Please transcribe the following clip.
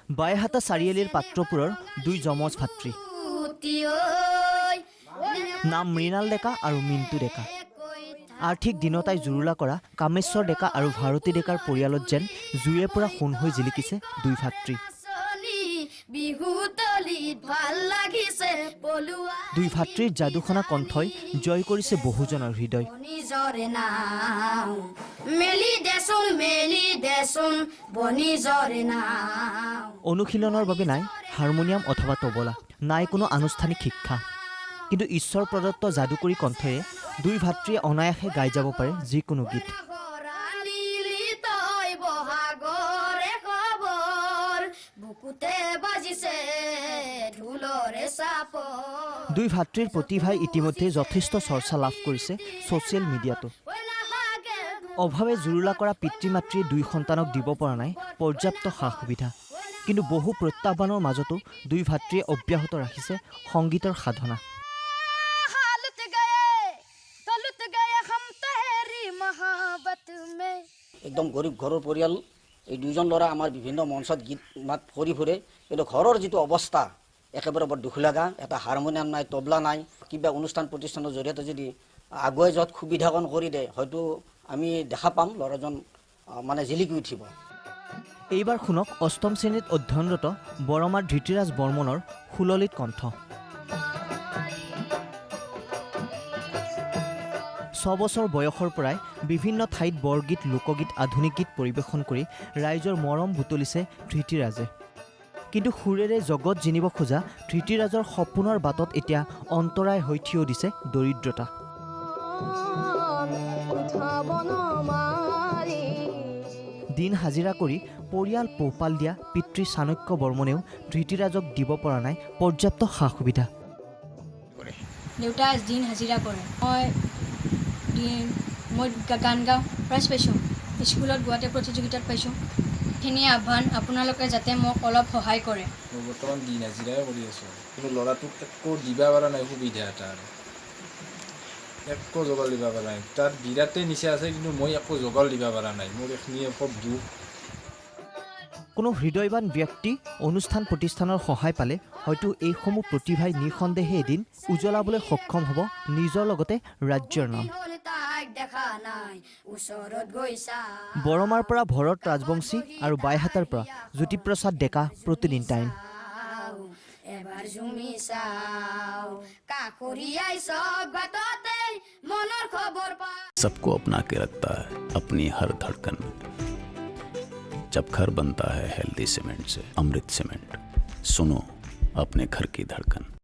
বাইহাটা চাৰিআলিৰ পাত্ৰপুৰৰ দুই যমজ ভাতৃ নাম মৃণাল ডেকা আৰু মিণ্টু ডেকা। আৰ্থিক দিনতাই জুৰুলা কৰা কামেশ্বৰ ডেকা আৰু ভাৰতী ডেকাৰ পৰিয়ালত যেন জুয়ে পৰা সোণ হৈ জিলিকিছে দুই ভাতৃ। দুই ভাতৃৰ যাদুখনা কণ্ঠই জয় কৰিছে বহুজনৰ হৃদয়। অনুশীলনৰ বাবে নাই হাৰমনিয়াম অথবা তবলা, নাই কোনো আনুষ্ঠানিক শিক্ষা, কিন্তু ঈশ্বৰ প্ৰদত্ত যাদুকৰী কণ্ঠৰে দুই ভাতৃয়ে অনায়াসে গাই যাব পাৰে যিকোনো গীত। দুই ভাতৃৰ প্ৰতিভাই ইতিমধ্যে যথেষ্ট চৰ্চা লাভ কৰিছে ছ'চিয়েল মিডিয়াতো। অভাৱে জুৰুলা কৰা পিতৃ মাতৃয়ে দুই সন্তানক দিব পৰা নাই পৰ্যাপ্ত সা সুবিধা, কিন্তু বহু প্ৰত্যাহ্বানৰ মাজতো দুই ভাতৃয়ে অব্যাহত ৰাখিছে সংগীতৰ সাধনা। একদম গৰীব ঘৰৰ পৰিয়াল, এই দুইজন ল'ৰা আমাৰ বিভিন্ন মঞ্চত গীত মাত কৰি ফুৰে, কিন্তু ঘৰৰ যিটো অৱস্থা একেবাৰে বৰ দুখ লগা। এটা হাৰমনিয়াম নাই, তবলা নাই। কিবা অনুষ্ঠান প্ৰতিষ্ঠানৰ জৰিয়তে যদি আগুৱাই যোৱাত সুবিধাকণ কৰি দিয়ে, হয়তো আমি দেখা পাম ল'ৰাজন মানে জিলিকি উঠিব। এইবাৰ শুনক অষ্টম শ্ৰেণীত অধ্যয়নৰত বৰমাৰ ধৃতিৰাজ বৰ্মনৰ সুললিত কণ্ঠ। 6 বছৰ বয়সৰ পৰাই বিভিন্ন ঠাইত বৰগীত, লোকগীত, আধুনিক গীত পৰিৱেশন কৰি ৰাইজৰ মৰম বুটলিছে ধৃতিৰাজে। কিন্তু সুৰেৰে জগত জিনিব খোজা ধৃতিৰাজৰ সপোনৰ বাটত এতিয়া অন্তৰায় হৈ থিয় দিছে দৰিদ্ৰতা। দিন হাজিৰা কৰি পৰিয়াল পোহপাল দিয়া পিতৃ চাণক্য বৰ্মনেও ধৃতিৰাজক দিব পৰা নাই পৰ্যাপ্ত সা সুবিধা। দেউতা দিন হাজিৰা কৰে, মই গান গাওঁ, প্ৰাইজ পাইছোঁ, স্কুলত গোৱাতে প্ৰতিযোগিতাত পাইছোঁ। সেইখিনিয়ে আহ্বান, আপোনালোকে যাতে মোক অলপ সহায় কৰে। মই বৰ্তমান দিন হাজিৰাই কৰি আছোঁ, কিন্তু ল'ৰাটোক একো দিব পৰা নাই সুবিধা এটা, একো যোগাৰ দিব পৰা নাই। তাত বিৰাটেই নিচা আছে, কিন্তু মই একো যোগাৰ দিব পৰা নাই। মোৰ এইখিনি খুব দুখ। কোনো হৃদয়বান ব্যক্তি, অনুষ্ঠান প্ৰতিষ্ঠানৰ সহায় পালে হয়তো এইসমূহ প্ৰতিভাই নিঃসন্দেহে এদিন উজ্বলাবলৈ সক্ষম হ'ব নিজৰ লগতে ৰাজ্যৰ নাম। বৰমাৰ পৰা ভৰত ৰাজবংশী আৰু বাইহাটাৰ পৰা জ্যোতিপ্ৰসাদ ডেকা, প্ৰতিদিন টাইম। सबको अपना के रखता है अपनी हर धड़कन में। जब घर बनता है हेल्दी सीमेंट से, अमृत सीमेंट, सुनो अपने घर की धड़कन।